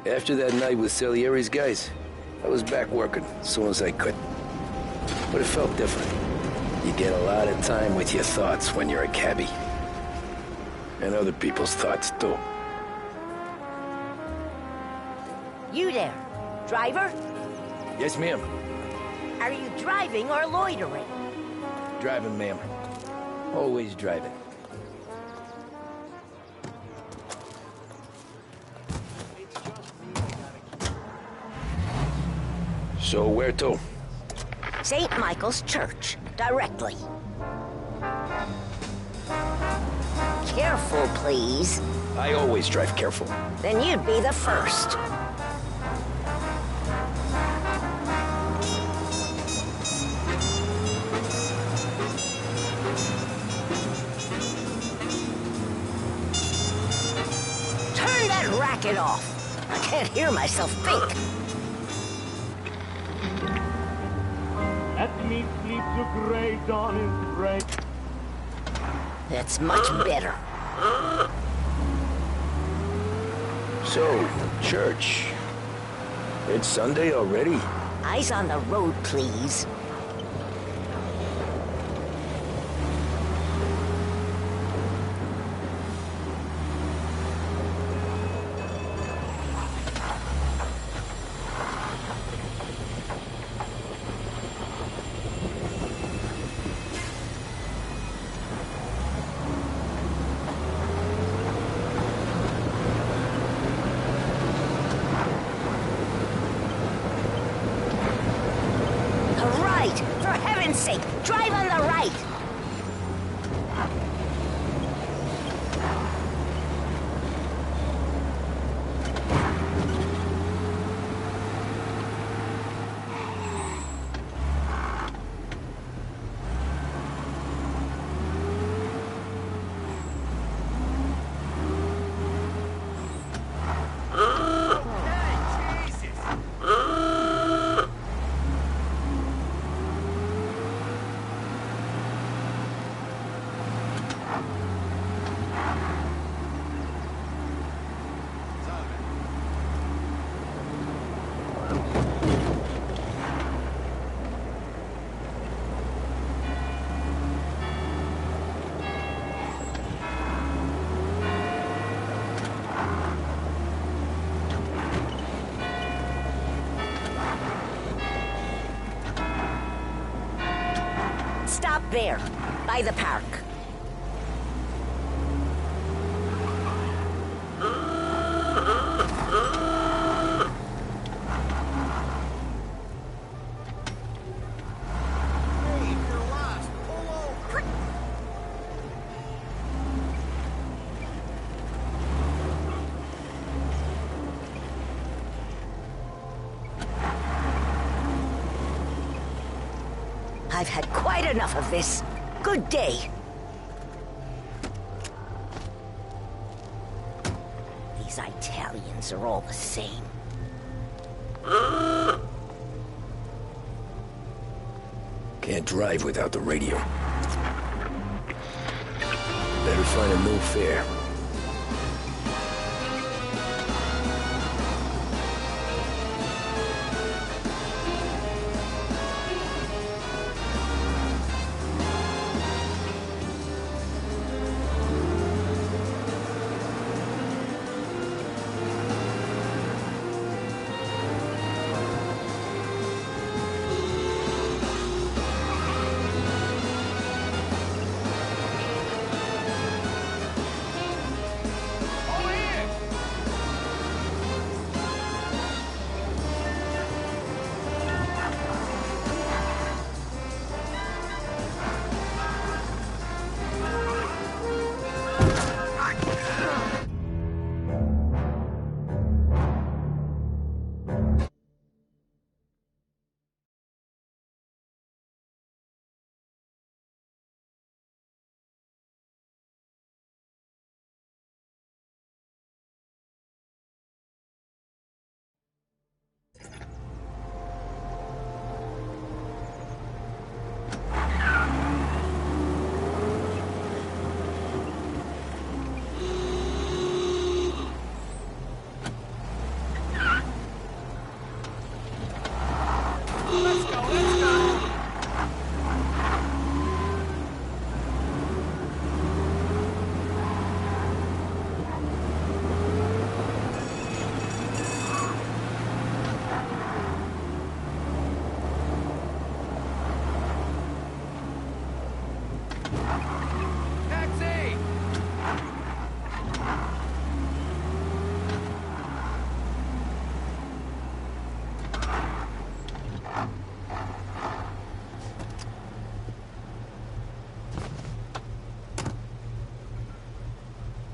After that night with Salieri's guys, I was back working as soon as I could. But it felt different. You get a lot of time with your thoughts when you're a cabbie. And other people's thoughts, too. You there, driver? Yes, ma'am. Are you driving or loitering? Driving, ma'am. Always driving. So where to? St. Michael's Church, directly. Careful, please. I always drive careful. Then you'd be the first. Turn that racket off. I can't hear myself think. At me sleeps a grey dawn is bright. That's much better. So, church. It's Sunday already? Eyes on the road, please. For heaven's sake, drive on the right! Stop there, by the park. I've had quite enough of this. Good day. These Italians are all the same. Can't drive without the radio. Better find a new fare.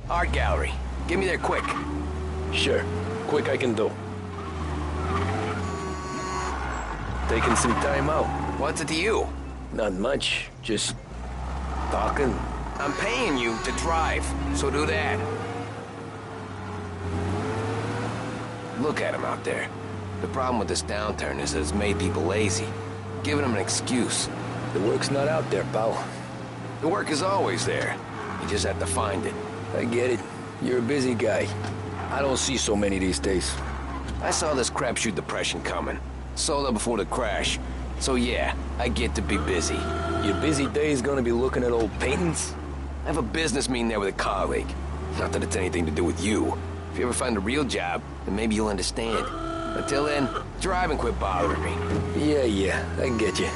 Art gallery. Get me there quick. Sure. Quick I can do. Taking some time out. What's it to you? Not much. Just talking. I'm paying you to drive, so do that. Look at him out there. The problem with this downturn is that it's made people lazy, giving them an excuse. The work's not out there, pal. The work is always there. You just have to find it. I get it. You're a busy guy. I don't see so many these days. I saw this crapshoot depression coming. Sold up before the crash. So yeah, I get to be busy. Your busy day is gonna be looking at old paintings? I have a business meeting there with a colleague. Not that it's anything to do with you. If you ever find a real job, then maybe you'll understand. Until then, drive and quit bothering me. Yeah, I get you.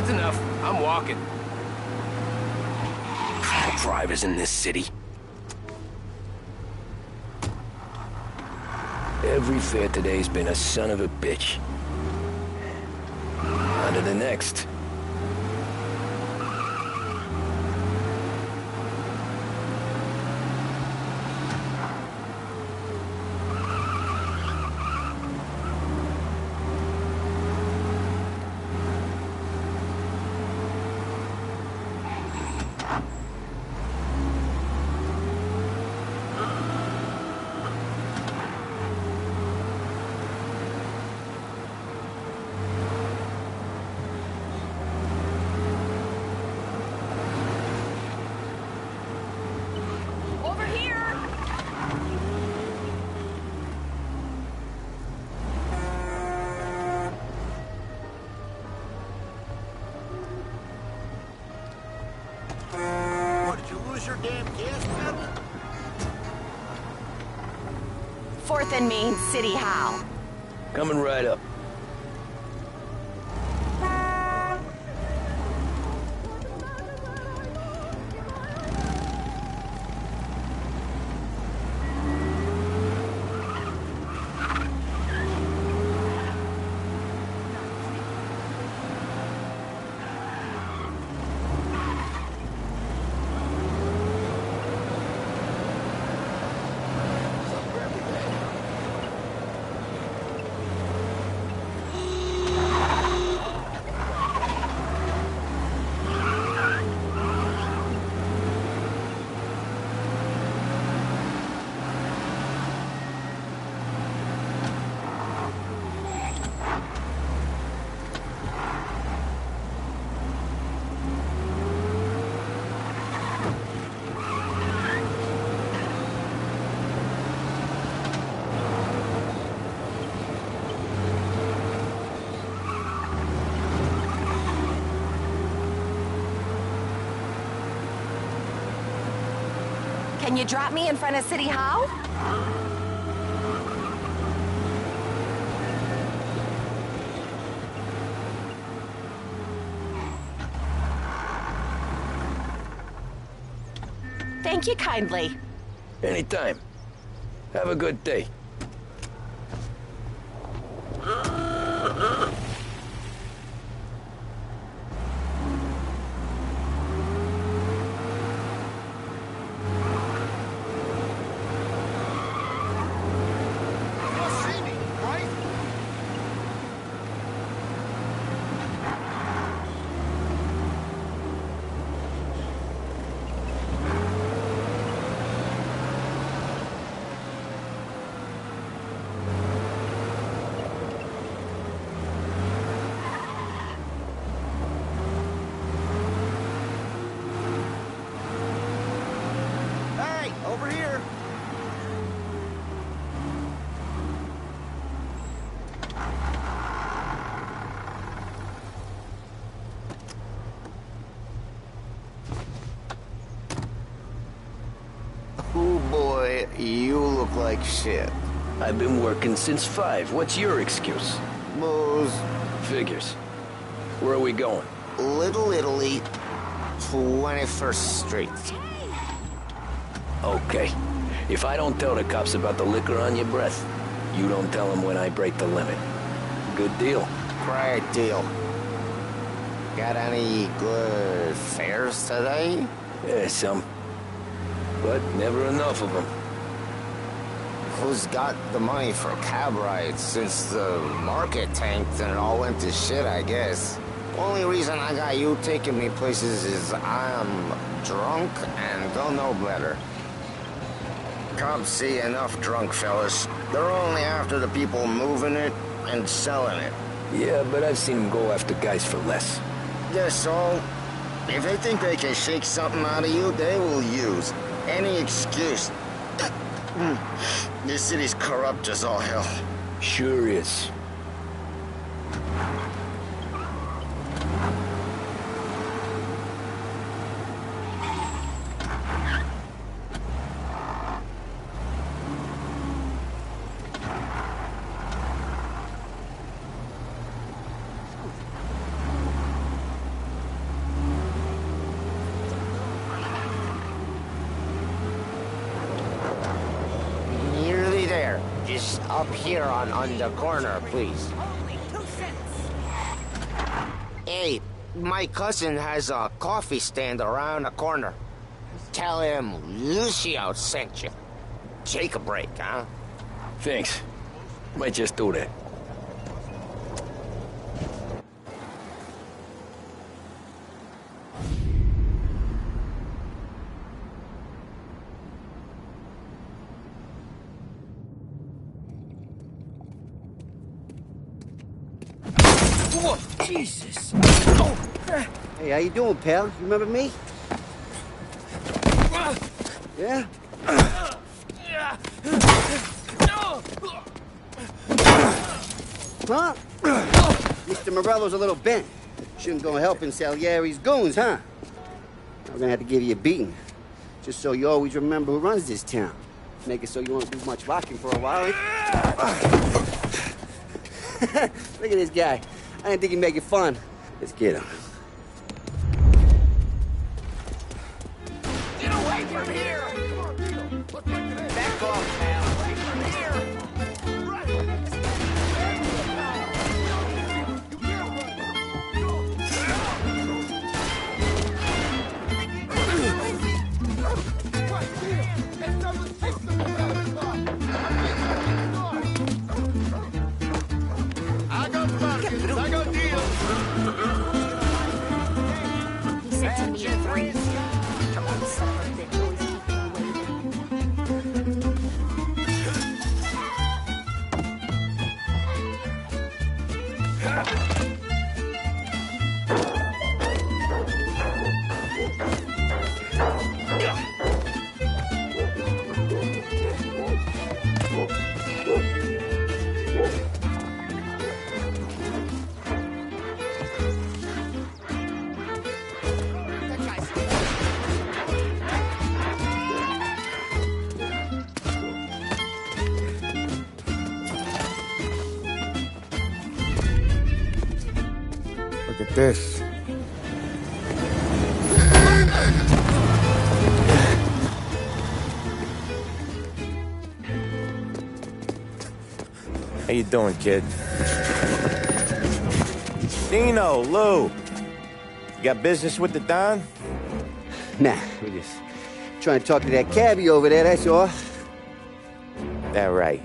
Enough. I'm walking. Drivers in this city. Every fair today's been a son of a bitch. On to the next. Your damn gas pedal? 4th and Main, City Hall. Coming right up. Can you drop me in front of City Hall? Thank you kindly. Anytime. Have a good day. You look like shit. I've been working since 5. What's your excuse? Booze. Figures. Where are we going? Little Italy, 21st Street. Okay. If I don't tell the cops about the liquor on your breath, you don't tell them when I break the limit. Good deal. Great deal. Got any good fares today? Yeah, some. But never enough of them. Who's got the money for cab rides since the market tanked and it all went to shit, I guess? Only reason I got you taking me places is I'm drunk and don't know better. Cops see enough drunk fellas. They're only after the people moving it and selling it. Yeah, but I've seen them go after guys for less. Yes, so if they think they can shake something out of you, they will use any excuse. This city's corrupt as all hell. Sure is. Nearly there. Just up here on the corner, please. Hey, my cousin has a coffee stand around the corner. Tell him Lucio sent you. Take a break, huh? Thanks. Might just do that. Whoa, Jesus! Hey, how you doing, pal? You remember me? Yeah? Huh? Mr. Morello's a little bent. Shouldn't go helping Salieri's goons, huh? I'm gonna have to give you a beating. Just so you always remember who runs this town. Make it so you won't do much rocking for a while. Look at this guy. I didn't think he'd make it fun. Let's get him. Get away from here! Back off, pal. Away from here! I got buckets, I got deals. He said to me in French. Come on, son of a bitch, always keep me waiting. Look at this. How you doing, kid? Dino, Lou. You got business with the Don? Nah, we're just trying to talk to that cabbie over there, that's all. That right.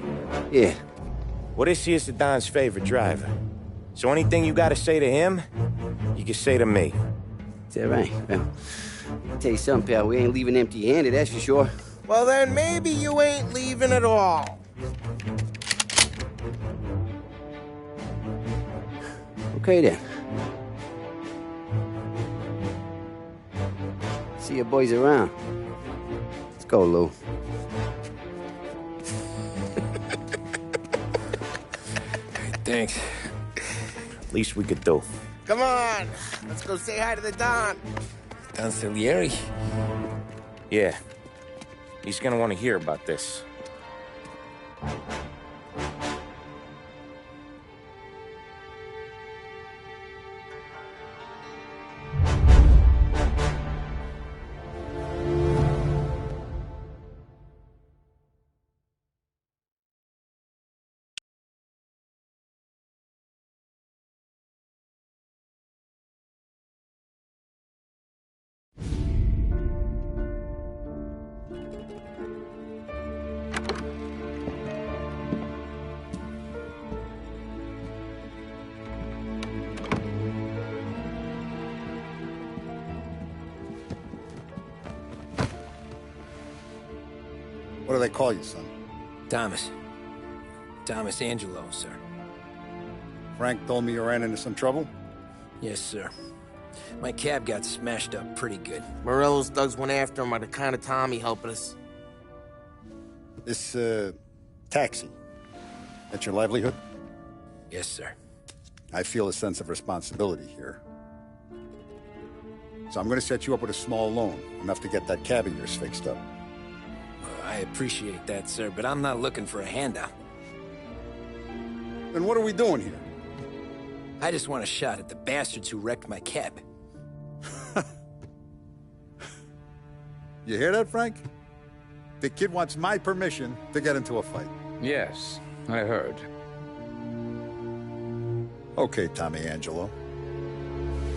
Yeah. Well, this here's the Don's favorite driver. So anything you gotta say to him, you can say to me. Is that right? Well, I'll tell you something, pal. We ain't leaving empty-handed, that's for sure. Well, then maybe you ain't leaving at all. Okay, then. See your boys around. Let's go, Lou. Thanks. Least we could do. Come on, let's go say hi to the Don. Don Salieri? Yeah. He's gonna want to hear about this. What do they call you, son? Thomas. Thomas Angelo, sir. Frank told me you ran into some trouble? Yes, sir. My cab got smashed up pretty good. Morello's thugs went after him by the kind of Tommy helping us. This, taxi. That's your livelihood? Yes, sir. I feel a sense of responsibility here. So I'm gonna set you up with a small loan, enough to get that cab of yours fixed up. I appreciate that, sir, but I'm not looking for a handout. Then what are we doing here? I just want a shot at the bastards who wrecked my cab. You hear that, Frank? The kid wants my permission to get into a fight. Yes, I heard. Okay, Tommy Angelo.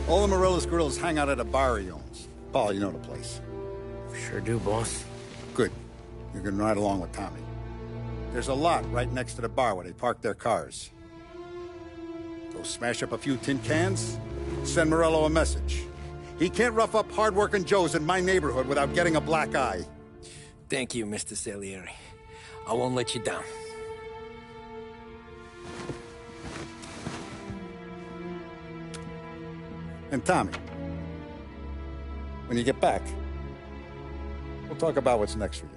All the Morello's girls hang out at a bar he owns. Paul, you know the place. Sure do, boss. Good. You can ride along with Tommy. There's a lot right next to the bar where they park their cars. Go smash up a few tin cans, send Morello a message. He can't rough up hard-working Joes in my neighborhood without getting a black eye. Thank you, Mr. Salieri. I won't let you down. And Tommy, when you get back, we'll talk about what's next for you.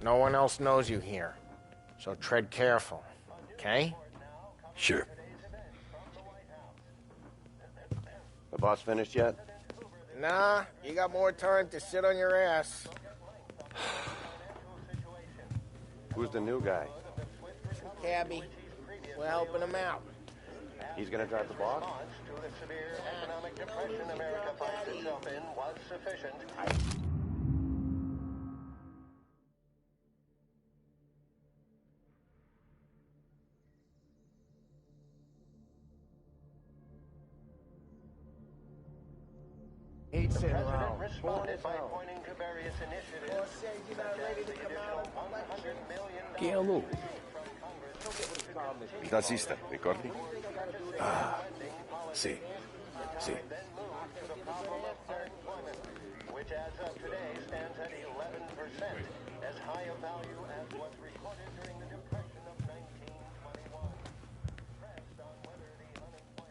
No one else knows you here, so tread careful, okay? Sure. The boss finished yet? Nah, you got more time to sit on your ass. Who's the new guy? Cabby, we're helping him out. He's gonna drive the boss? Eight's in row. Responded by pointing to various initiatives. Chi è lui? Il tassista, ricordi? Ah, sì, sì. Which as of today stands at 11%, as high a value as was recorded during the Depression of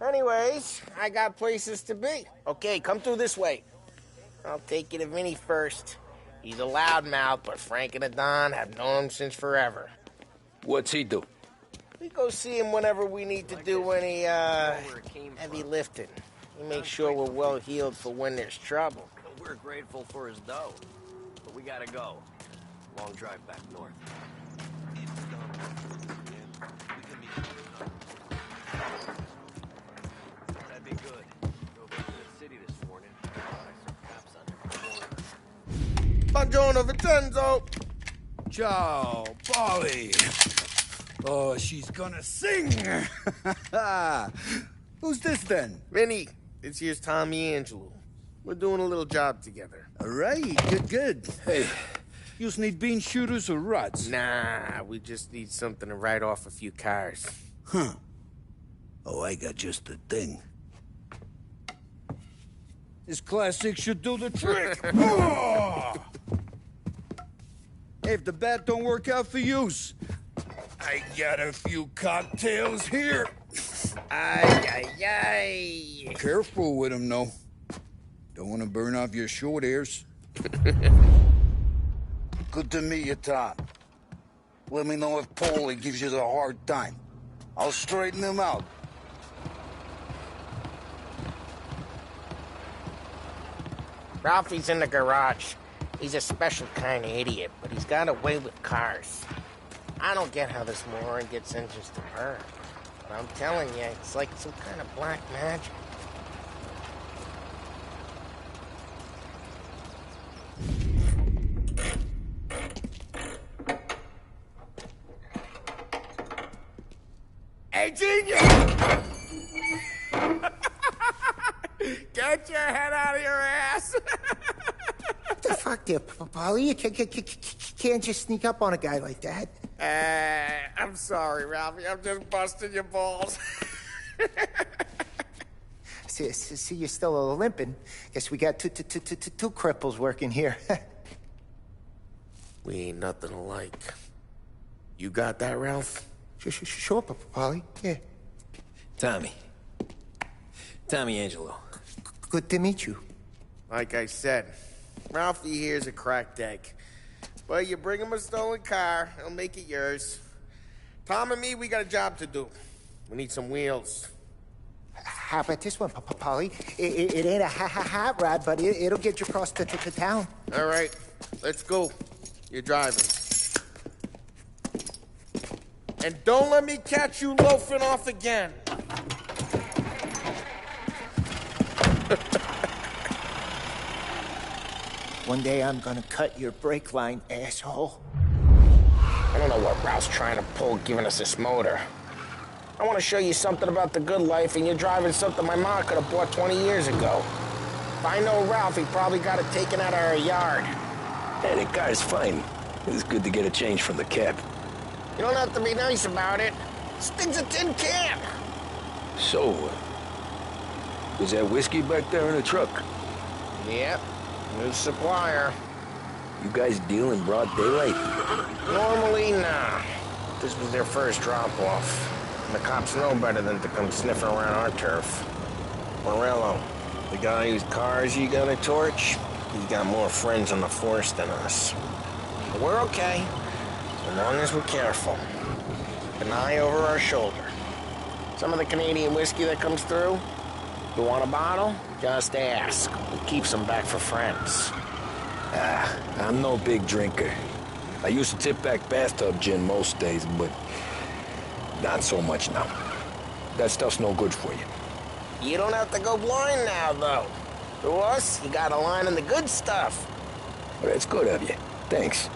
1921. Anyways, I got places to be. Okay, come through this way. I'll take you to Vinny first. He's a loudmouth, but Frank and the Don have known him since forever. What's he do? We go see him whenever we need to do any, heavy lifting. He makes sure we're well healed for when there's trouble. We're grateful for his dough, but we gotta go. Long drive back north. That'd be good. Go back to the city this morning. Some cops on every corner. Buongiorno, Vincenzo! Ciao, Polly. Oh, she's gonna sing. Who's this then? Vinny, this here's Tommy Angelo. We're doing a little job together. All right, good. Hey, you just need bean shooters or rods? Nah, we just need something to write off a few cars. Huh. Oh, I got just the thing. This classic should do the trick. Oh! Hey, if the bat don't work out for use, I got a few cocktails here. Ay. Careful with them, though. Don't want to burn off your short hairs. Good to meet you, Tom. Let me know if Paulie gives you the hard time. I'll straighten him out. Ralphie's in the garage. He's a special kind of idiot, but he's got a way with cars. I don't get how this moron gets engines to burn. But I'm telling you, it's like some kind of black magic. Hey, genius! Get your head out of your ass! What the fuck there, Polly? You can't just sneak up on a guy like that. I'm sorry, Ralphie. I'm just busting your balls. See, you're still limping. Guess we got two cripples working here. We ain't nothing alike. You got that, Ralph? Sure, Polly. Yeah. Tommy Angelo. Good to meet you. Like I said, Ralphie here's a cracked egg. But you bring him a stolen car, he'll make it yours. Tom and me, we got a job to do. We need some wheels. How about this one, Polly? It ain't a hot rod, but it'll get you across to town. All right, let's go. You're driving. And don't let me catch you loafing off again. One day I'm gonna cut your brake line, asshole. I don't know what Ralph's trying to pull giving us this motor. I want to show you something about the good life, and you're driving something my mom could have bought 20 years ago. If I know Ralph, he probably got it taken out of our yard. Hey, the car's fine. It's good to get a change from the cab. You don't have to be nice about it. This thing's a tin can. So, was that whiskey back there in the truck? Yep, new supplier. You guys deal in broad daylight? Normally, nah. This was their first drop-off. The cops know better than to come sniffing around our turf. Morello, the guy whose cars you got a torch, he's got more friends on the force than us. But we're okay, as long as we're careful. Keep an eye over our shoulder. Some of the Canadian whiskey that comes through, you want a bottle? Just ask. We keep some back for friends. I'm no big drinker. I used to tip back bathtub gin most days, but not so much now. That stuff's no good for you. You don't have to go blind now, though. To us, you got a line in the good stuff. Well, that's good of you. Thanks.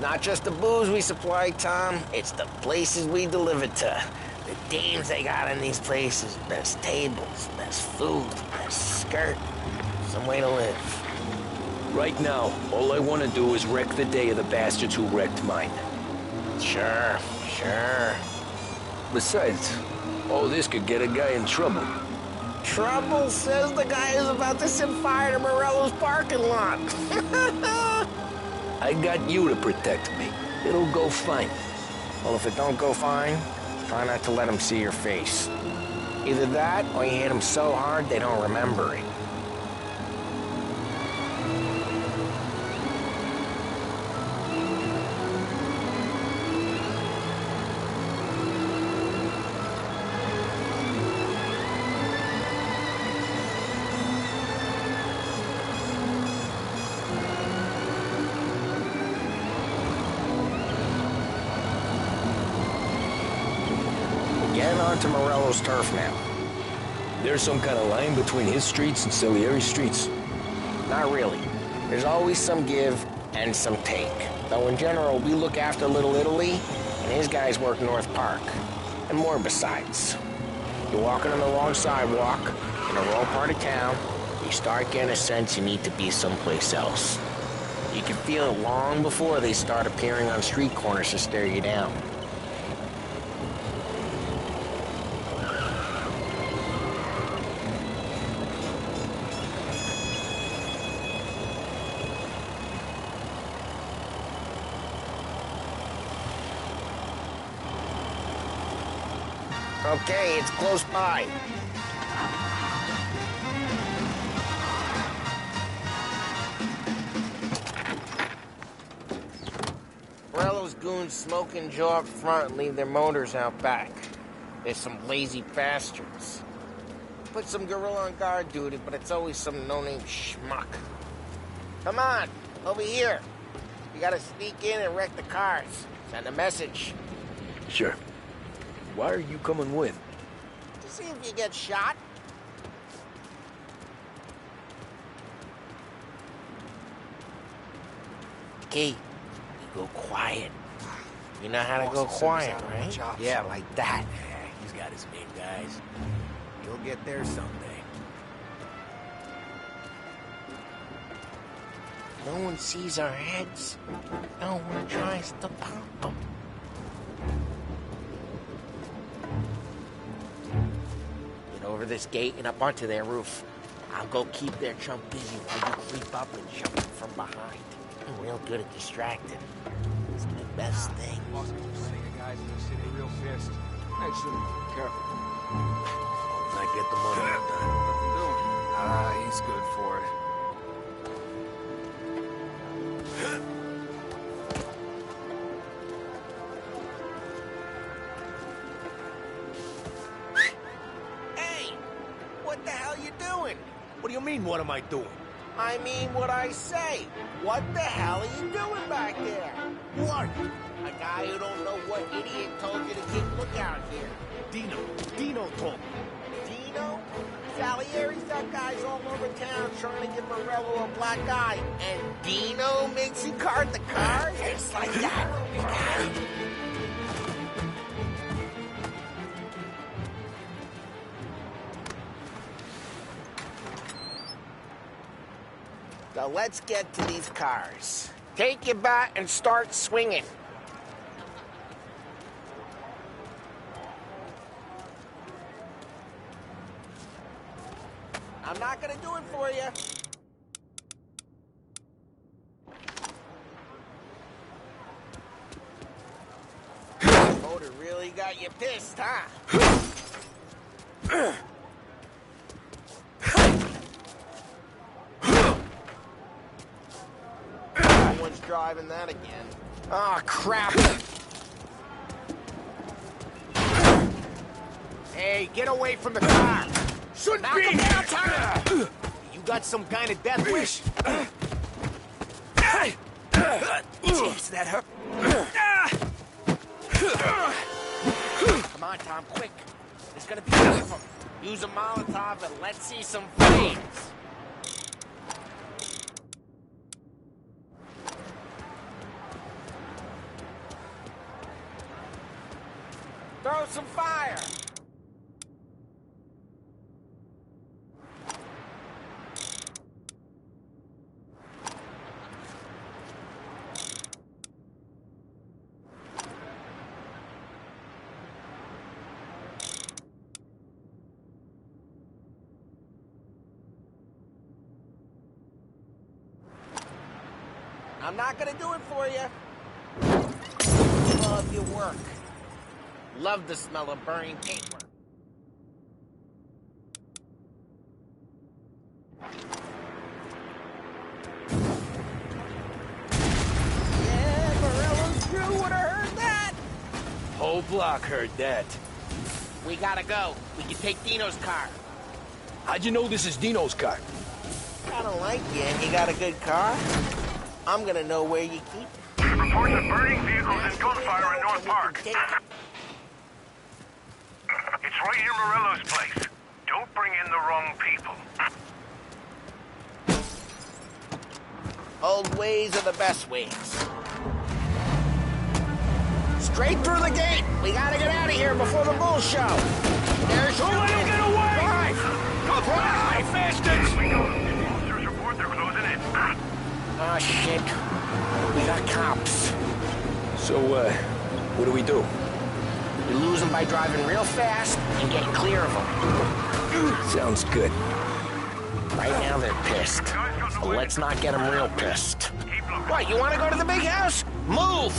Not just the booze we supply, Tom. It's the places we deliver to. The dames they got in these places. Best tables, best food, best skirt. Some way to live. Right now, all I want to do is wreck the day of the bastards who wrecked mine. Sure. Besides, all this could get a guy in trouble. Trouble, says the guy who's about to set fire to Morello's parking lot. I got you to protect me. It'll go fine. Well, if it don't go fine, try not to let them see your face. Either that, or you hit them so hard they don't remember it. Getting onto Morello's turf now. There's some kind of line between his streets and Salieri's streets? Not really. There's always some give and some take. Though in general, we look after Little Italy, and his guys work North Park. And more besides. You're walking on the wrong sidewalk, in the wrong part of town, you start getting a sense you need to be someplace else. You can feel it long before they start appearing on street corners to stare you down. Okay, it's close by. Morello's goons smoke and jaw up front and leave their motors out back. There's some lazy bastards. put some gorilla on guard duty, but it's always some no-name schmuck. Come on, over here. We gotta sneak in and wreck the cars. Send a message. Sure. Why are you coming with? To see if you get shot. Key, you go quiet. You know how to go quiet, right? Yeah, like that. Yeah, he's got his main guys. You'll get there someday. No one sees our heads. No one tries to pop them. Get over this gate and up onto their roof. I'll go keep their chump busy while you creep up and jump in from behind. I'm real good at distracting. It's my best thing. Guys in the city real fast. Actually, careful. As I get the money, nothing doing. Ah, he's good for it. Hey! What the hell you doing? What do you mean, what am I doing? I mean what I say. What the hell are you doing back there? What? A guy who don't know what idiot told you to keep lookout here. Dino told me. Dino? Salieri's got guys all over town trying to give Morello a black eye. And Dino makes you cart the cars? It's like that. So let's get to these cars. Take your bat and start swinging. I'm not gonna do it for you. Motor really got you pissed, huh? No one's driving that again. Oh, crap. Hey, get away from the car! Shouldn't knock him down, Tyler! You got some kind of death wish? Jeez, that hurt. Come on, Tom, quick. There's gonna be enough of them. Use a Molotov and let's see some flames. Throw some fire. I'm not gonna do it for you. Love your work. Love the smell of burning paper. Yeah, Morello's crew would have heard that. Whole block heard that. We gotta go. We can take Dino's car. How'd you know this is Dino's car? I don't like you, and you got a good car. I'm gonna know where you keep it. Reports of burning vehicles and gunfire in North Park. It's right near Morello's place. Don't bring in the wrong people. Old ways are the best ways. Straight through the gate. We gotta get out of here before the bull show. There's Don't let him get away! Drive! Go Drive! bastards! We go. Officers report they're closing in. Oh, shit. We got cops. So, what do we do? We lose them by driving real fast and get clear of them. Sounds good. Right now they're pissed. So let's not get them real pissed. What, you want to go to the big house? Move!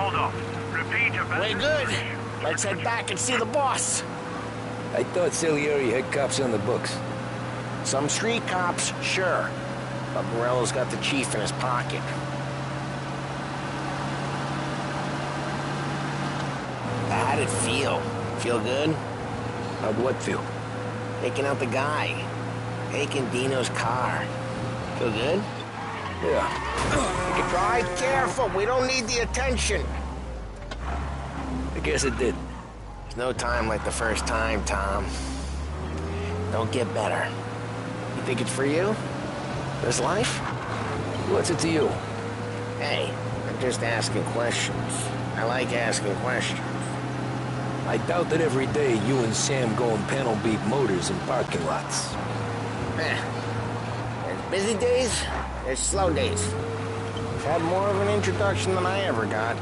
hold up. Repeat your best. We're good. Let's head back and see the boss. I thought Salieri had cops on the books. Some street cops, sure. But Morello's got the chief in his pocket. How'd it feel? Feel good? How'd what feel? Taking out the guy. Taking Dino's car. Feel good? Yeah. Drive careful. We don't need the attention. I guess it did. There's no time like the first time, Tom. Don't get better. You think it's for you? This life? What's it to you? Hey, I'm just asking questions. I like asking questions. I doubt that every day you and Sam go and panel beat motors in parking lots. There's busy days, there's slow days. I've had more of an introduction than I ever got.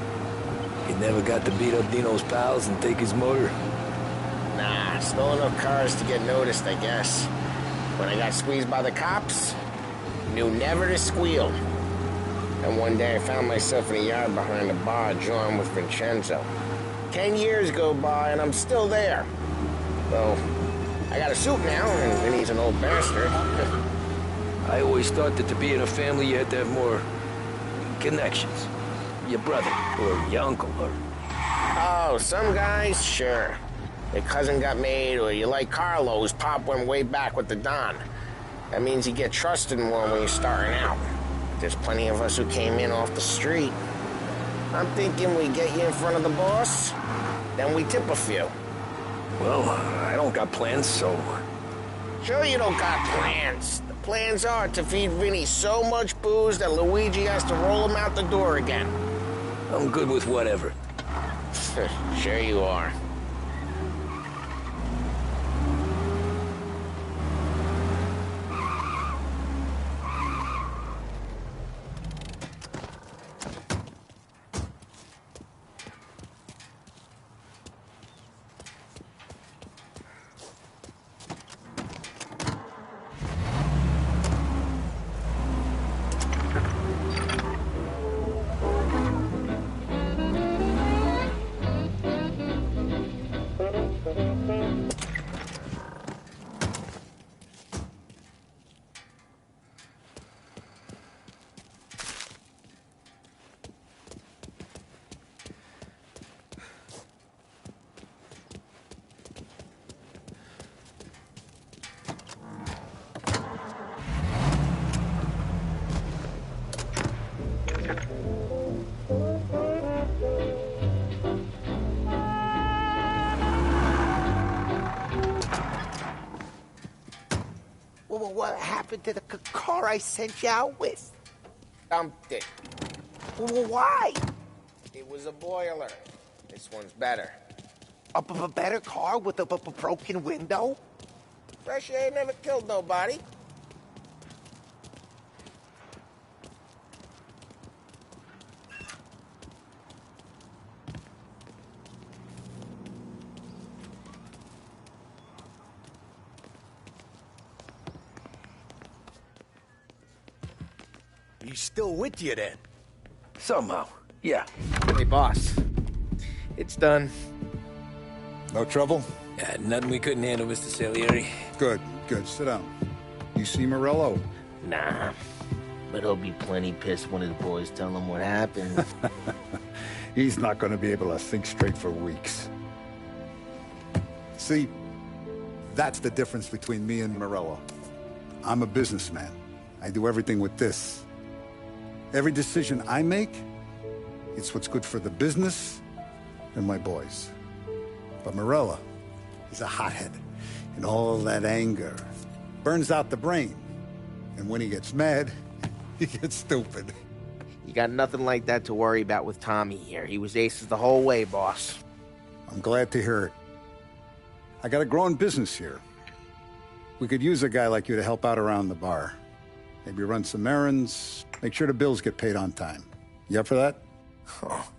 You never got to beat up Dino's pals and take his motor? Nah, stole enough cars to get noticed, I guess. When I got squeezed by the cops, knew never to squeal. And one day I found myself in a yard behind a bar joined with Vincenzo. 10 years go by and I'm still there. Though, I got a suit now, and Vinny's an old bastard. I always thought that to be in a family you had to have more connections. Your brother, or your uncle, or... Oh, some guys, sure. Your cousin got made, or you like Carlos, Pop went way back with the Don. That means you get trusted more when you're starting out. There's plenty of us who came in off the street. I'm thinking we get you in front of the boss, then we tip a few. Well, I don't got plans, so... Sure you don't got plans. The plans are to feed Vinny so much booze that Luigi has to roll him out the door again. I'm good with whatever. Sure you are. What happened to the car I sent you out with? Dumped it. Why? It was a boiler. This one's better. A better car with a broken window? Fresh air never killed nobody. He's still with you then? Somehow, yeah. Hey, boss. It's done. No trouble? Yeah, nothing we couldn't handle, Mr. Salieri. Good, good. Sit down. You see Morello? Nah. But he'll be plenty pissed when his boys tell him what happened. He's not going to be able to think straight for weeks. See, that's the difference between me and Morello. I'm a businessman. I do everything with this. Every decision I make, it's what's good for the business and my boys. But Morello, he's a hothead. And all that anger burns out the brain. And when he gets mad, he gets stupid. You got nothing like that to worry about with Tommy here. He was aces the whole way, boss. I'm glad to hear it. I got a growing business here. We could use a guy like you to help out around the bar. Maybe run some errands, make sure the bills get paid on time. You up for that? Oh,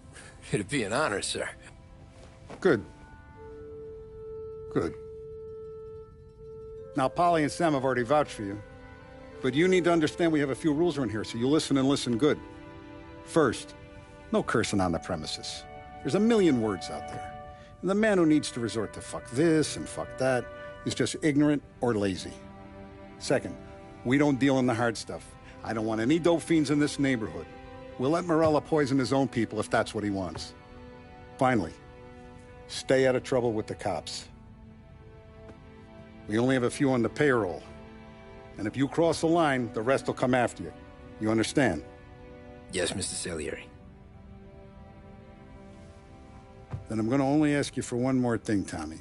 it'd be an honor, sir. Good. Good. Now, Polly and Sam have already vouched for you. But you need to understand we have a few rules around here, so you listen and listen good. First, No cursing on the premises. There's a million words out there. And the man who needs to resort to fuck this and fuck that is just ignorant or lazy. Second, we don't deal in the hard stuff. I don't want any dope fiends in this neighborhood. We'll let Morella poison his own people if that's what he wants. Finally, stay out of trouble with the cops. We only have a few on the payroll. And if you cross the line, the rest will come after you. You understand? Yes, Mr. Salieri. Then I'm gonna only ask you for one more thing, Tommy.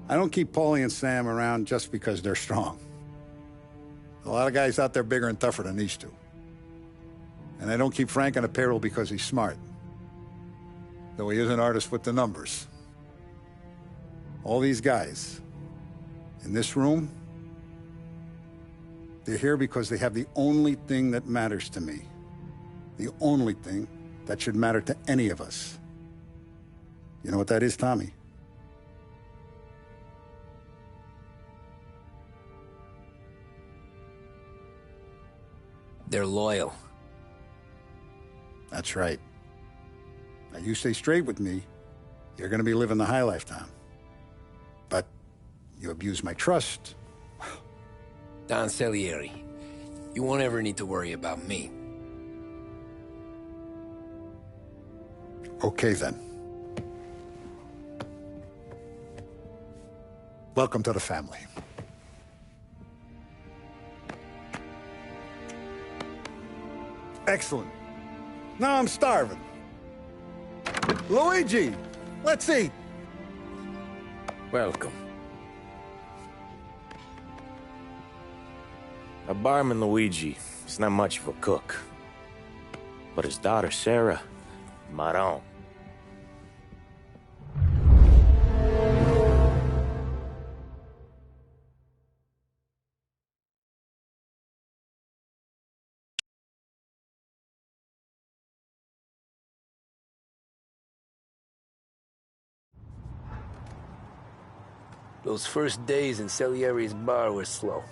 I don't keep Paulie and Sam around just because they're strong. A lot of guys out there bigger and tougher than these two. And I don't keep Frank on the payroll because he's smart. Though he is an artist with the numbers. All these guys in this room, they're here because they have the only thing that matters to me. The only thing that should matter to any of us. You know what that is, Tommy? They're loyal. That's right. Now, you stay straight with me, you're gonna be living the high life, Tom. But you abuse my trust. Don Salieri, you won't ever need to worry about me. Okay, then. Welcome to the family. Excellent. Now I'm starving. Luigi, let's eat. Welcome. A barman Luigi is not much of a cook. But his daughter Sarah, Maron. Those first days in Salieri's bar were slow.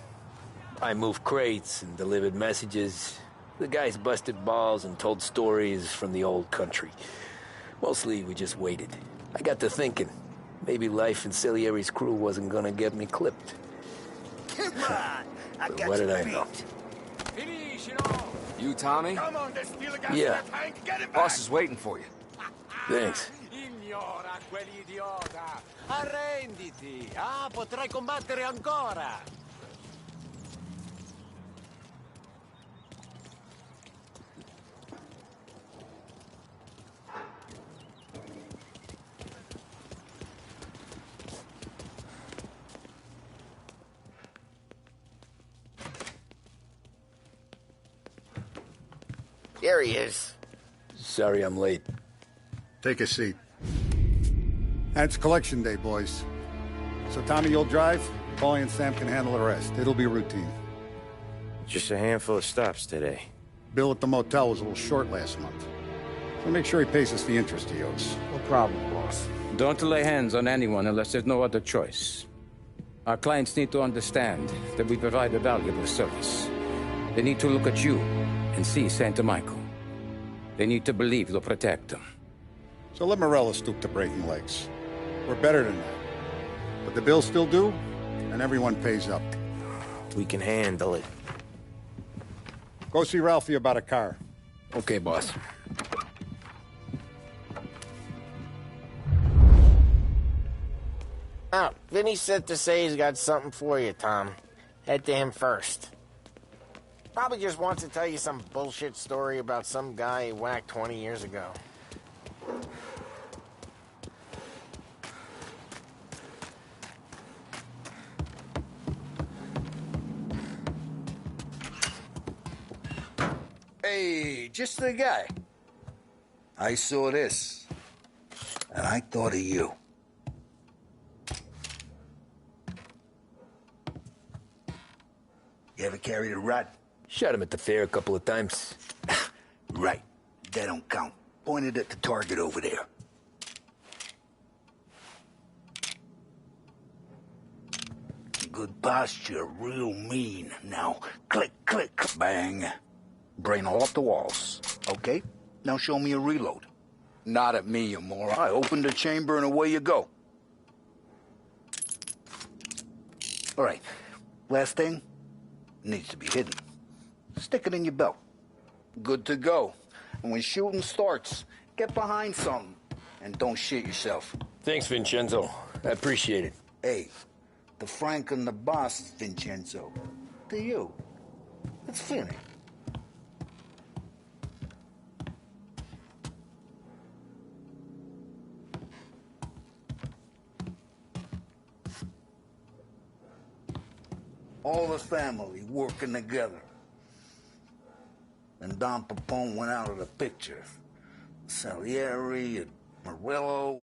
I moved crates and delivered messages. The guys busted balls and told stories from the old country. Mostly, we just waited. I got to thinking, maybe life in Salieri's crew wasn't gonna get me clipped. Come on! I But got what you did I beat. know? You, Tommy? Come on, there's steel gas Yeah. in the tank. Get it back. Boss is waiting for you. Thanks. Ignora quell'idiota! Arrenditi! Ah, potrai combattere ancora! There he is. Sorry I'm late. Take a seat. And it's collection day, boys. So Tommy, you'll drive. Paulie and Sam can handle the rest. It'll be routine. Just a handful of stops today. Bill at the motel was a little short last month. So make sure he pays us the interest he owes. No problem, boss. Don't lay hands on anyone unless there's no other choice. Our clients need to understand that we provide a valuable service. They need to look at you and see Santa Michael. They need to believe you'll protect them. So let Morella stoop to breaking legs. We're better than that. But the bill's still due, and everyone pays up. We can handle it. Go see Ralphie about a car. Okay, boss. Oh, Vinny said to say he's got something for you, Tom. Head to him first. Probably just wants to tell you some bullshit story about some guy he whacked 20 years ago. Hey, just the guy. I saw this, and I thought of you. You ever carried a rat? Shot him at the fair a couple of times. Right. That don't count. Pointed at the target over there. Good posture, real mean. Now, click, click, bang. Brain all off the walls. Okay, now show me a reload. Not at me, you moron. I opened the chamber and away you go. All right, last thing needs to be hidden. Stick it in your belt. Good to go. And when shooting starts, get behind something and don't shit yourself. Thanks, Vincenzo. I appreciate it. Hey, the Frank and the boss, Vincenzo. To you. It's Finny. All the family working together. And Don Pepone went out of the picture. Salieri and Morello.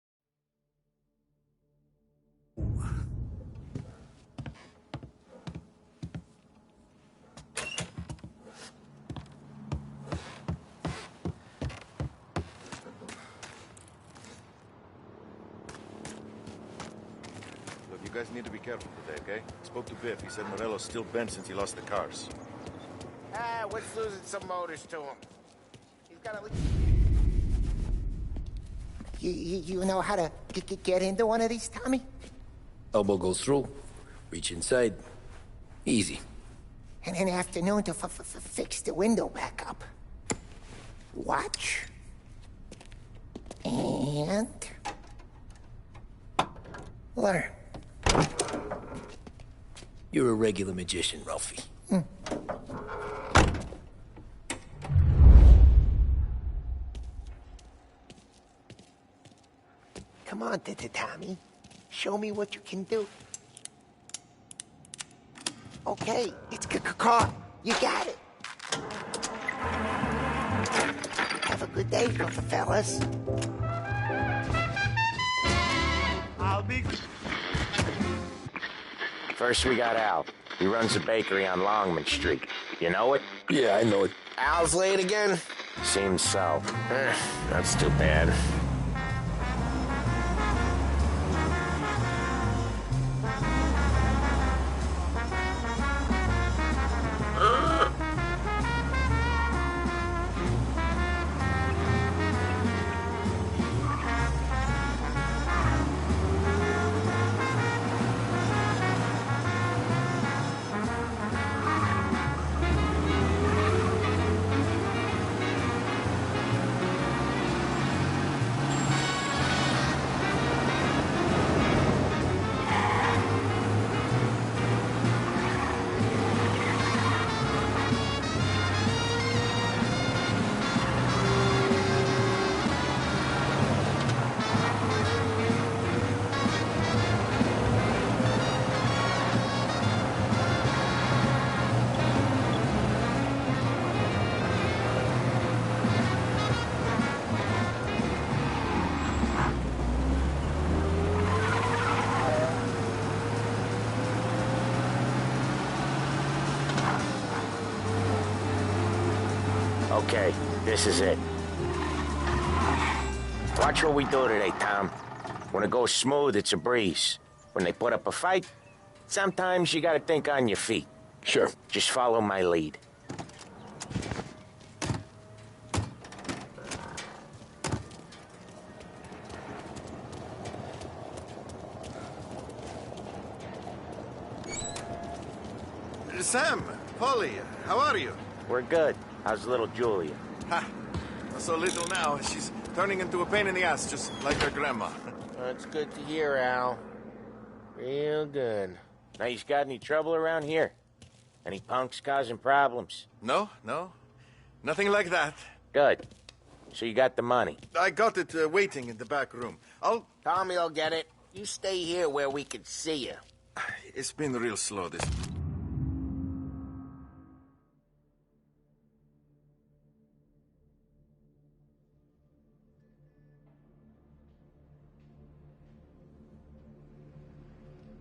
Look, you guys need to be careful today, okay? Spoke to Biff. He said Morello's still bent since he lost the cars. Ah, what's losing some motors to him? He's got at least... You know how to get into one of these, Tommy? Elbow goes through. Reach inside. Easy. And an afternoon to fix the window back up. Watch. And... learn. You're a regular magician, Ralphie. Come on, Tommy. Show me what you can do. Okay, it's caught. You got it. Have a good day, fellas. I'll be... First, we got Al. He runs a bakery on Longman Street. You know it? Yeah, I know it. Al's late again? Seems so. That's too bad. Okay, this is it. Watch what we do today, Tom. When it goes smooth, it's a breeze. When they put up a fight, sometimes you gotta think on your feet. Sure. Just follow my lead. Sam, Polly, how are you? We're good. How's little Julia? Ha! So little now, she's turning into a pain in the ass, just like her grandma. That's good to hear, Al. Real good. Now, you got any trouble around here? Any punks causing problems? No. Nothing like that. Good. So you got the money? I got it waiting in the back room. Tommy'll get it. You stay here where we can see you. It's been real slow this...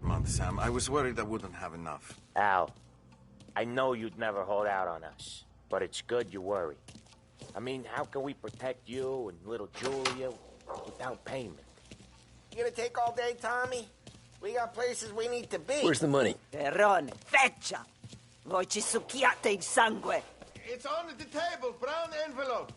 month, Sam. I was worried I wouldn't have enough. Al, I know you'd never hold out on us, but it's good you worry. I mean, how can we protect you and little Julia without payment? You gonna take all day, Tommy? We got places we need to be. Where's the money? Perrone, feccia! Voi ci succhiate il sangue! It's on the table, brown envelope.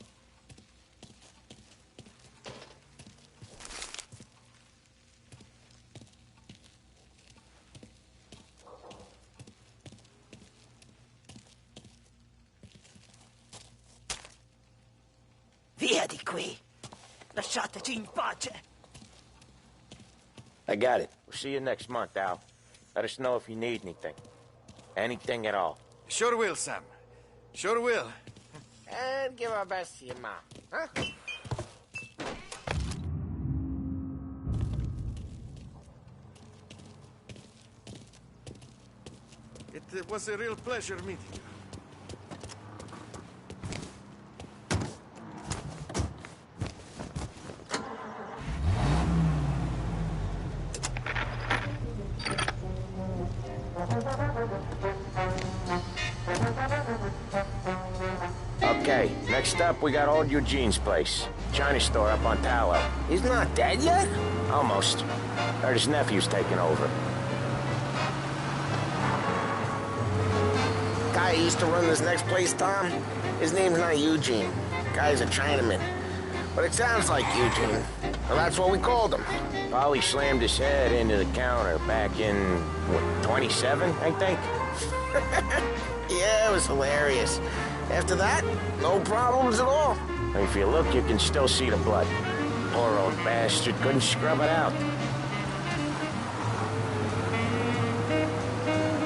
via di qui. Lasciateci in pace. I got it. We'll see you next month, Al. Let us know if you need anything. Anything at all. Sure will, Sam. Sure will. And give our best to your mom, huh? It was a real pleasure meeting you. Okay, next up we got old Eugene's place. China store up on Tallow. He's not dead yet? Almost. Heard his nephew's taking over. Guy who used to run this next place, Tom, his name's not Eugene. Guy's a Chinaman. But it sounds like Eugene. Well, that's what we called him. Polly slammed his head into the counter back in, what, 27, I think? Yeah, it was hilarious. After that, no problems at all. If you look, you can still see the blood. Poor old bastard couldn't scrub it out.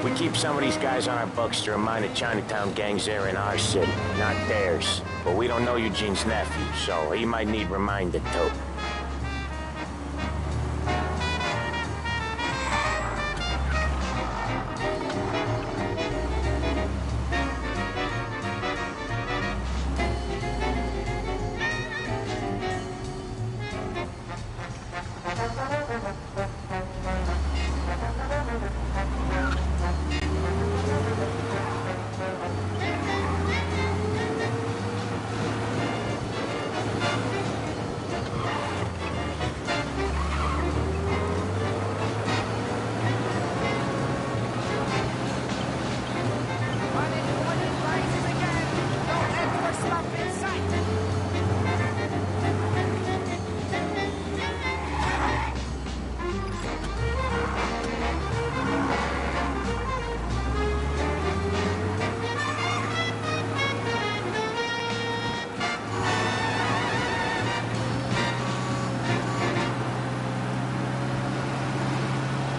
We keep some of these guys on our books to remind the Chinatown gangs they're in our city, not theirs. But we don't know Eugene's nephew, so he might need reminded too.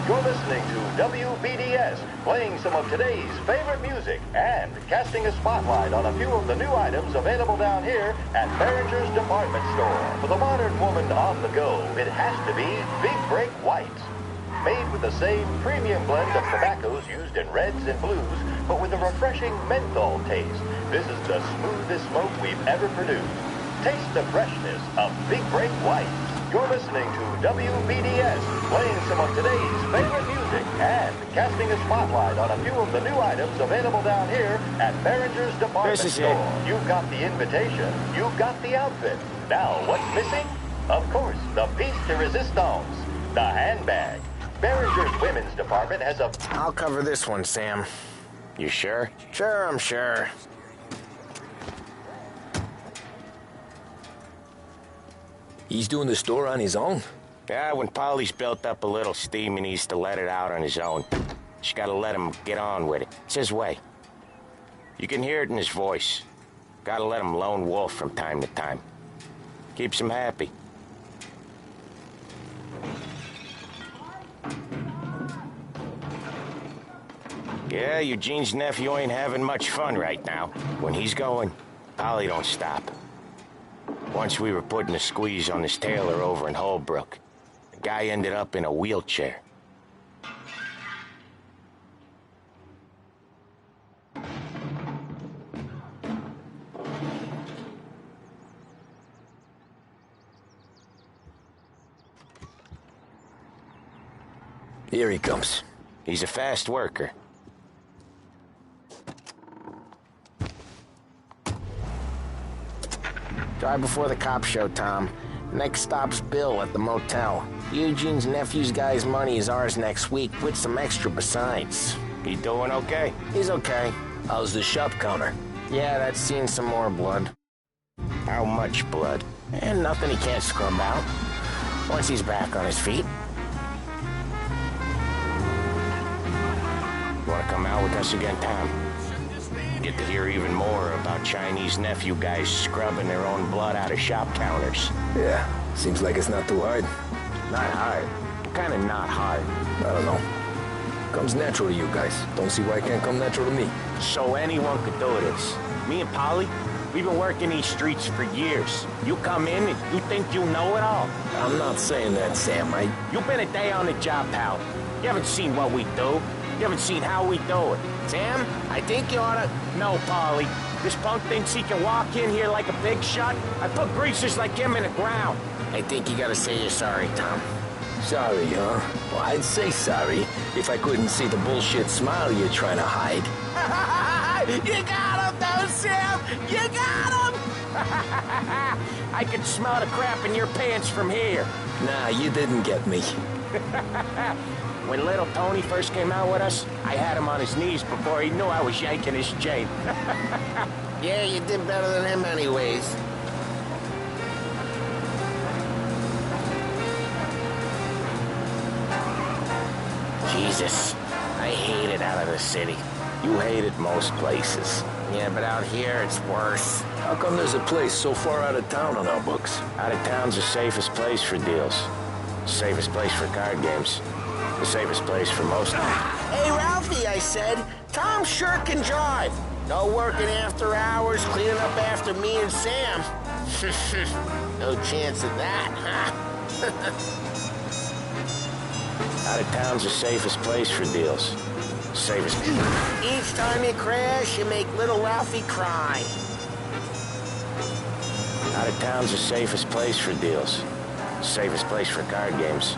You're listening to WBDS, playing some of today's favorite music and casting a spotlight on a few of the new items available down here at Behringer's Department Store. For the modern woman on the go, it has to be Big Break White. Made with the same premium blend of tobaccos used in reds and blues, but with a refreshing menthol taste. This is the smoothest smoke we've ever produced. Taste the freshness of Big Break White. You're listening to WBDS, playing some of today's favorite music and casting a spotlight on a few of the new items available down here at Behringer's Department Store. You've got the invitation, you've got the outfit. Now, what's missing? Of course, the piece de resistance, the handbag. Behringer's Women's Department has a... I'll cover this one, Sam. You sure? Sure, I'm sure. He's doing the store on his own? Yeah, when Polly's built up a little steam, he needs to let it out on his own. Just gotta let him get on with it. It's his way. You can hear it in his voice. Gotta let him lone wolf from time to time. Keeps him happy. Yeah, Eugene's nephew ain't having much fun right now. When he's going, Polly don't stop. Once we were putting a squeeze on this tailor over in Holbrook. The guy ended up in a wheelchair. Here he comes. He's a fast worker. Drive before the cops show, Tom. Next stop's Bill at the motel. Eugene's nephew's guy's money is ours next week, with some extra besides. He doing okay? He's okay. How's the shop counter? Yeah, that's seen some more blood. How much blood? And nothing he can't scrub out. Once he's back on his feet. You wanna come out with us again, Tom? Get to hear even more about Chinese nephew guys scrubbing their own blood out of shop counters. Yeah, seems like it's not too hard. Not hard. Kinda not hard. I don't know. Comes natural to you guys. Don't see why it can't come natural to me. So anyone could do this. Me and Polly, we've been working these streets for years. You come in and you think you know it all. I'm not saying that, Sam. You've been a day on the job, pal. You haven't seen what we do. You haven't seen how we do it. Sam, I think you oughta... No, Polly. This punk thinks he can walk in here like a big shot. I put greasers like him in the ground. I think you gotta say you're sorry, Tom. Sorry, huh? Well, I'd say sorry if I couldn't see the bullshit smile you're trying to hide. You got him, though, Sam! You got him! I could smell the crap in your pants from here. Nah, you didn't get me. When little Tony first came out with us, I had him on his knees before he knew I was yanking his chain. Yeah, you did better than him anyways. Jesus, I hate it out of the city. You hate it most places. Yeah, but out here it's worse. How come there's a place so far out of town on our books? Out of town's the safest place for deals. The safest place for card games. The safest place for most of them. Hey, Ralphie, I said, Tom sure can drive. No working after hours, cleaning up after me and Sam. No chance of that, huh? Out of town's the safest place for deals. Safest. Each time you crash, you make little Ralphie cry. Out of town's the safest place for deals. Safest place for card games.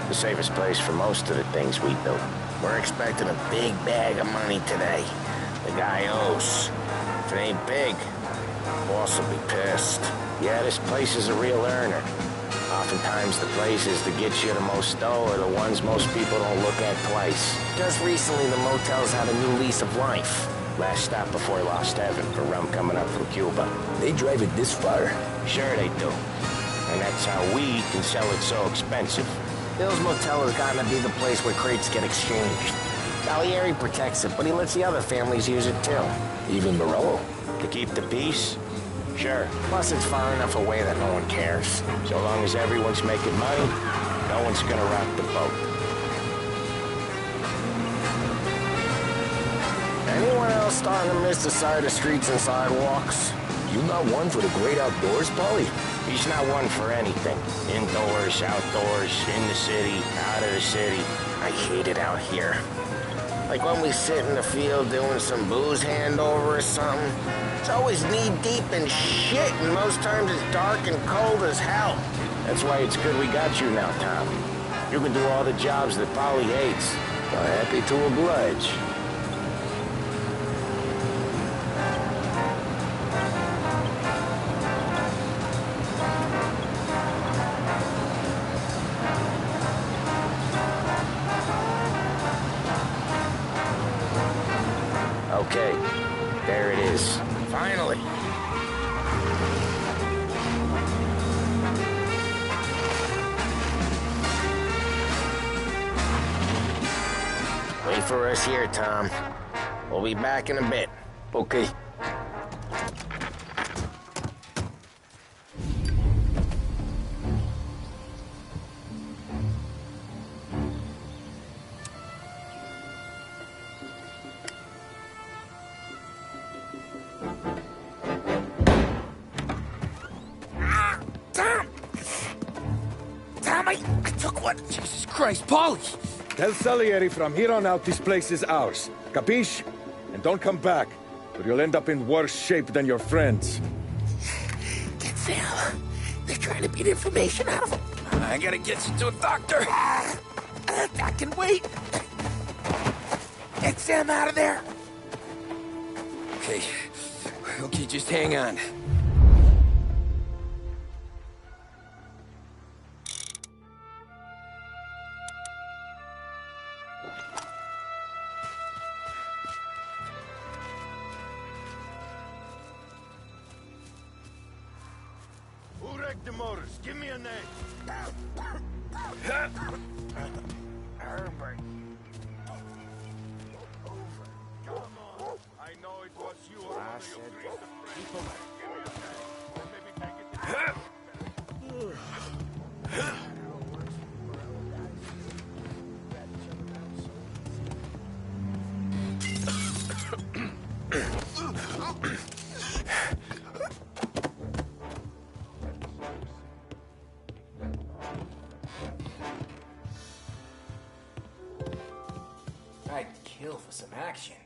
The safest place for most of the things we do. We're expecting a big bag of money today. The guy owes. If it ain't big, boss will be pissed. Yeah, this place is a real earner. Oftentimes the places that get you the most dough are the ones most people don't look at twice. Just recently the motel's had a new lease of life. Last stop before Lost Heaven for rum coming up from Cuba. They drive it this far? Sure they do. And that's how we can sell it so expensive. Bill's Motel has gotten to be the place where crates get exchanged. Salieri protects it, but he lets the other families use it too. Even Morello? To keep the peace? Sure. Plus it's far enough away that no one cares. So long as everyone's making money, no one's gonna rock the boat. Anyone else starting to miss the side of streets and sidewalks? You not one for the great outdoors, Polly? He's not one for anything. Indoors, outdoors, in the city, out of the city. I hate it out here. Like when we sit in the field doing some booze handover or something. It's always knee-deep in shit, and most times it's dark and cold as hell. That's why it's good we got you now, Tom. You can do all the jobs that Polly hates. I'm happy to oblige. Okay, there it is. Finally. Wait for us here, Tom. We'll be back in a bit. Okay. I took one. Jesus Christ, Polly! Tell Salieri from here on out this place is ours. Capiche? And don't come back, or you'll end up in worse shape than your friends. Get Sam. They're trying to beat information out of him. I gotta get you to a doctor. I can wait. Get Sam out of there. Okay, just hang on. Who wrecked the motors? Give me a name. Herbert. Come on. I know it was I'd kill for some action.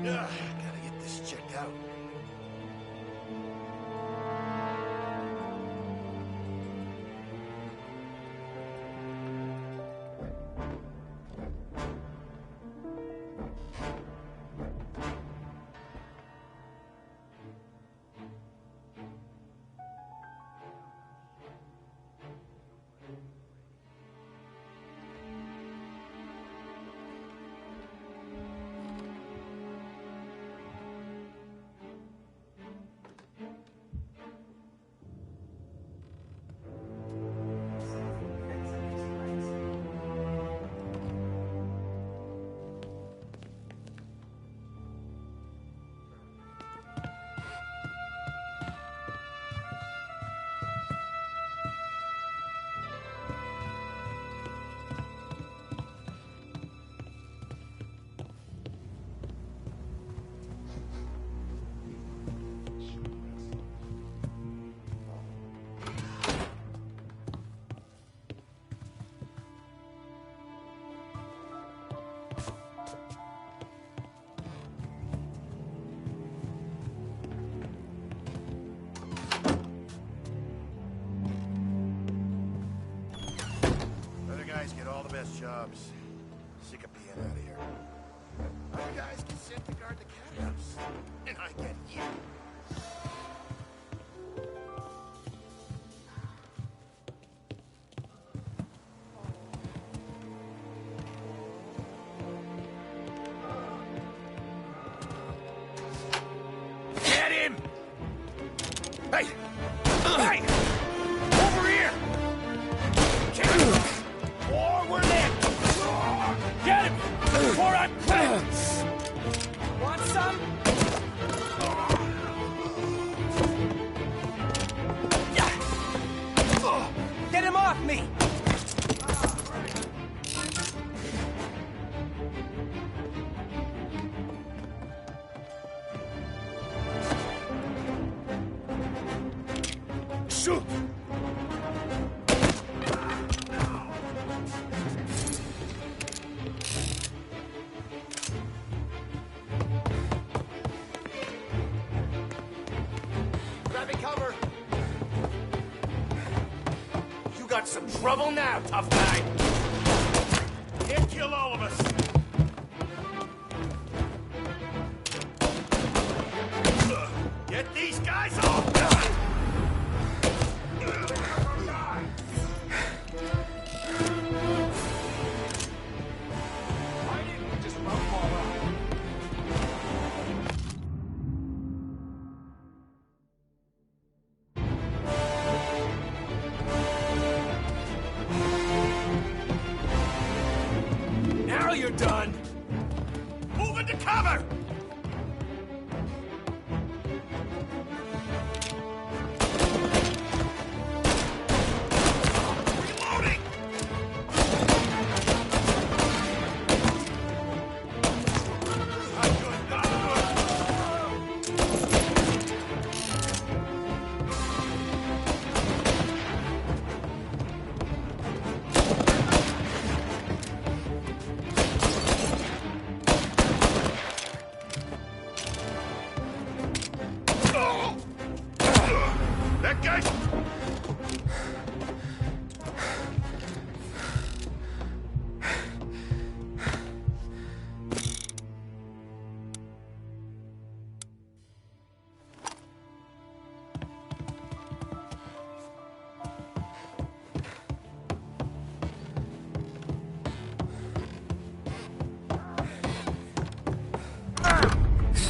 Gotta get this checked out. Get all the best jobs. Sick of being out of here. Other guys get sent to guard the cat house. And I get you. Get him! Hey! Hey! Over here! Get him! Forward in! Get him! Before I quit! Want some? Get him off me! Shoot! Grabbing cover! You got some trouble now, tough guy! Can't kill all of us! Get these guys off! Why didn't we just run them all out? Now you're done! Move into cover! Reloading! Not good, not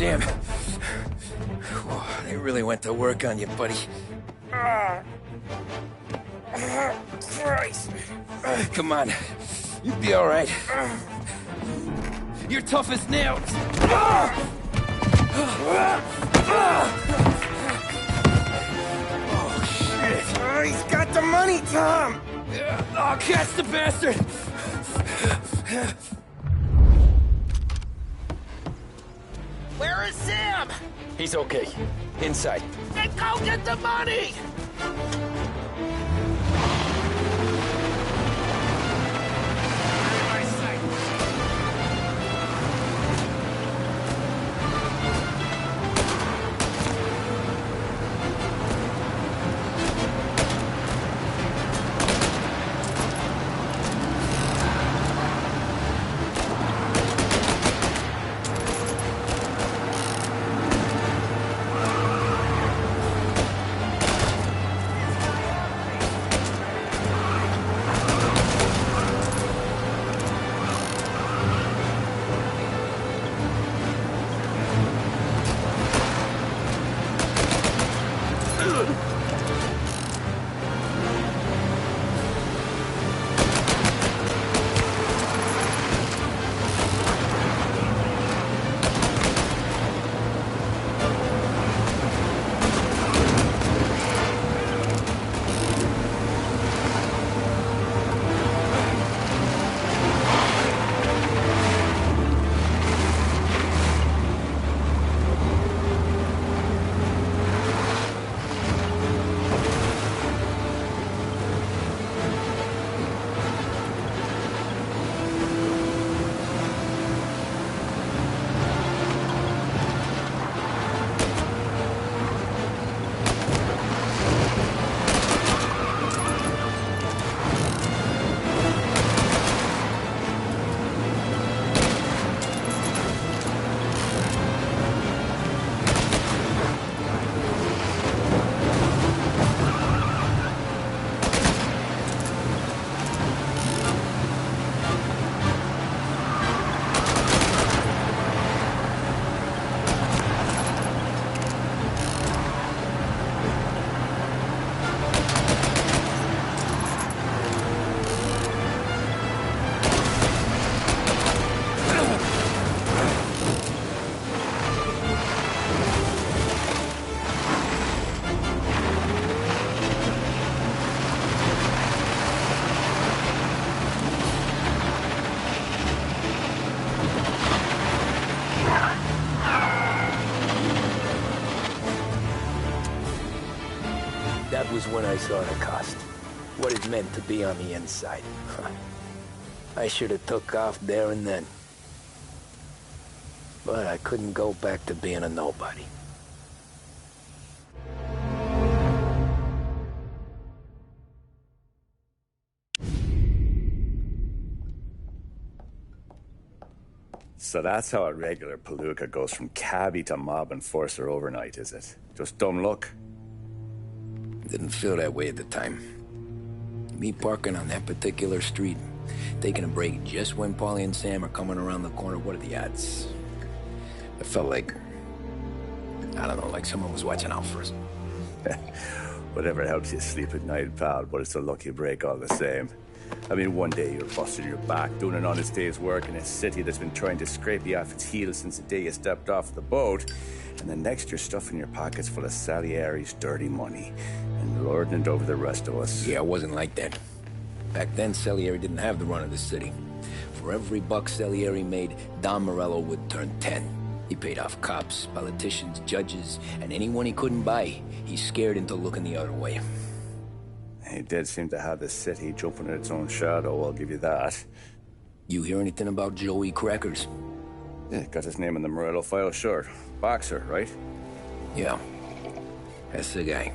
Sam. Whoa, they really went to work on you, buddy. Christ. Come on. You'll be all right. You're tough as nails. Oh, shit. Oh, he's got the money, Tom! Oh, catch the bastard! Where is Sam? He's okay. Inside. Then go get the money! That was when I saw the cost. What it meant to be on the inside. I should have took off there and then. But I couldn't go back to being a nobody. So that's how a regular palooka goes from cabbie to mob enforcer overnight, is it? Just dumb luck? Didn't feel that way at the time. Me parking on that particular street, taking a break just when Paulie and Sam are coming around the corner, what are the odds? I felt like, I don't know, like someone was watching out for us. Whatever helps you sleep at night, pal, but it's a lucky break all the same. I mean, one day you're busting your back, doing an honest day's work in a city that's been trying to scrape you off its heels since the day you stepped off the boat, and the next you're stuffing your pockets full of Salieri's dirty money and lording it over the rest of us. Yeah, it wasn't like that. Back then, Salieri didn't have the run of the city. For every buck Salieri made, Don Morello would turn 10. He paid off cops, politicians, judges, and anyone he couldn't buy, he scared into looking the other way. He did seem to have the city jumping at its own shadow, I'll give you that. You hear anything about Joey Crackers? Yeah, got his name in the Morello file, sure. Boxer, right? Yeah, that's the guy.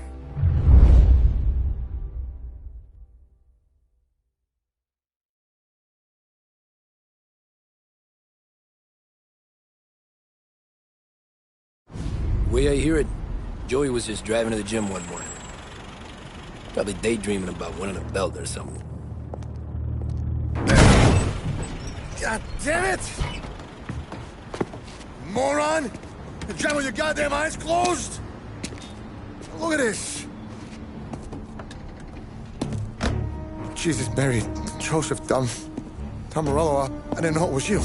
Way I hear it, Joey was just driving to the gym one morning. Probably daydreaming about winning a belt or something. God damn it! Moron! You drive with your goddamn eyes closed? Look at this. Jesus, Mary, Joseph, Tom Morello, I didn't know it was you.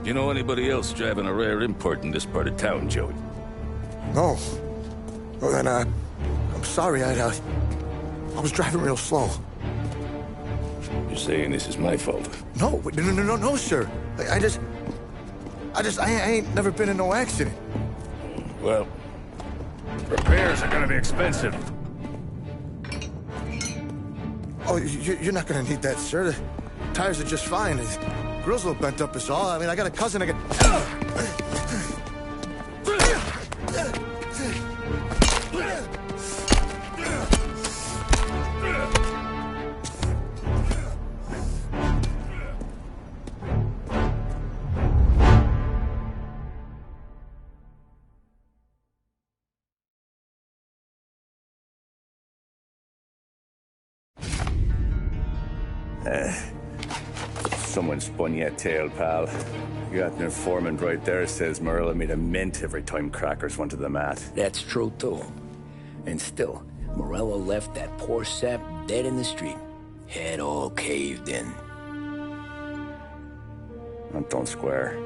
You know anybody else driving a rare import in this part of town, Joey? No. Well, then, I'm sorry, I was driving real slow. You're saying this is my fault? No, sir. I ain't never been in no accident. Well, repairs are gonna be expensive. Oh, you're not gonna need that, sir. The tires are just fine. The grill's a little bent up is all. I mean, I got a cousin I got... Someone spun you a tale, pal. You got an informant right there says Morello made a mint every time crackers went to the mat. That's true, too. And still, Morello left that poor sap dead in the street. Head all caved in. That don't square.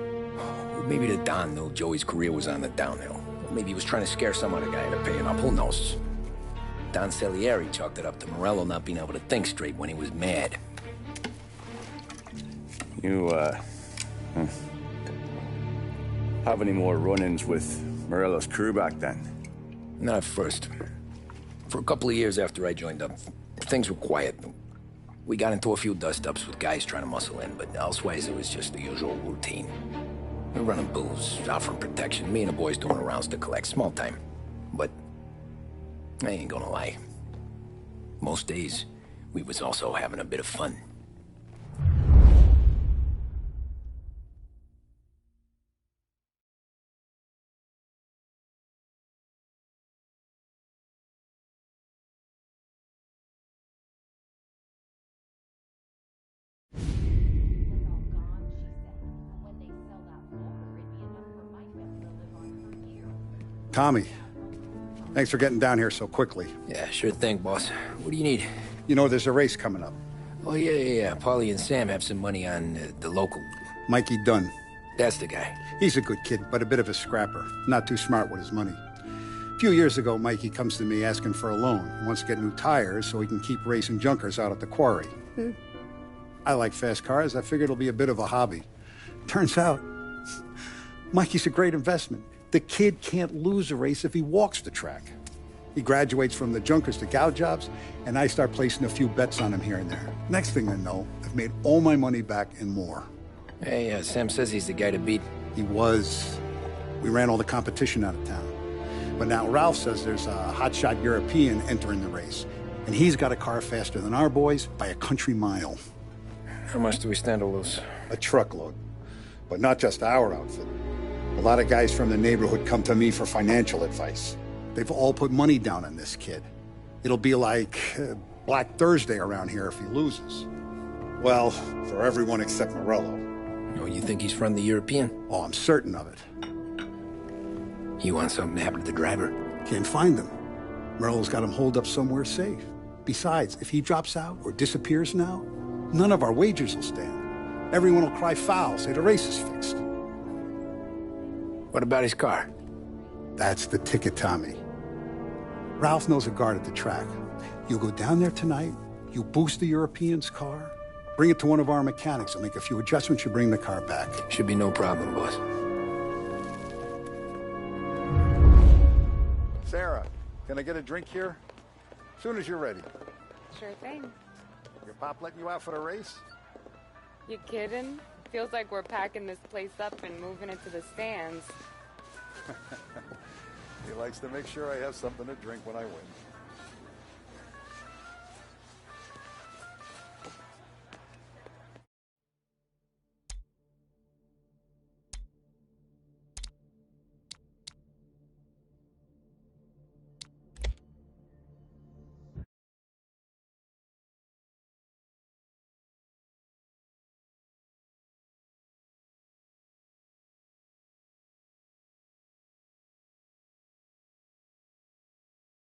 Maybe the Don knew Joey's career was on the downhill. Maybe he was trying to scare some other guy into paying up. Who knows? Don Salieri chalked it up to Morello not being able to think straight when he was mad. You, have any more run-ins with Morello's crew back then? Not at first. For a couple of years after I joined up, things were quiet. We got into a few dust-ups with guys trying to muscle in, but elsewise it was just the usual routine. We were running booze, offering protection, me and the boys doing rounds to collect, small time. But I ain't gonna lie. Most days, we was also having a bit of fun. Tommy, thanks for getting down here so quickly. Yeah, sure thing, boss. What do you need? You know, there's a race coming up. Oh, yeah. Paulie and Sam have some money on the local. Mikey Dunn. That's the guy. He's a good kid, but a bit of a scrapper. Not too smart with his money. A few years ago, Mikey comes to me asking for a loan. He wants to get new tires so he can keep racing junkers out at the quarry. I like fast cars. I figured it'll be a bit of a hobby. Turns out, Mikey's a great investment. The kid can't lose a race if he walks the track. He graduates from the junkers to gout jobs, and I start placing a few bets on him here and there. Next thing I know, I've made all my money back and more. Hey, Sam says he's the guy to beat. He was. We ran all the competition out of town. But now Ralph says there's a hotshot European entering the race, and he's got a car faster than our boys by a country mile. How much do we stand to lose? A truckload. But not just our outfit. A lot of guys from the neighborhood come to me for financial advice. They've all put money down on this kid. It'll be like Black Thursday around here if he loses. Well, for everyone except Morello. Oh, you think he's from the European? Oh, I'm certain of it. You want something to happen to the driver? Can't find him. Morello's got him holed up somewhere safe. Besides, if he drops out or disappears now, none of our wagers will stand. Everyone will cry foul, say the race is fixed. What about his car? That's the ticket, Tommy. Ralph knows a guard at the track. You go down there tonight, you boost the European's car, bring it to one of our mechanics. He'll make a few adjustments, you bring the car back. Should be no problem, boss. Sarah, can I get a drink here? As soon as you're ready. Sure thing. Your pop letting you out for the race? You kidding? Feels like we're packing this place up and moving it to the stands. He likes to make sure I have something to drink when I win.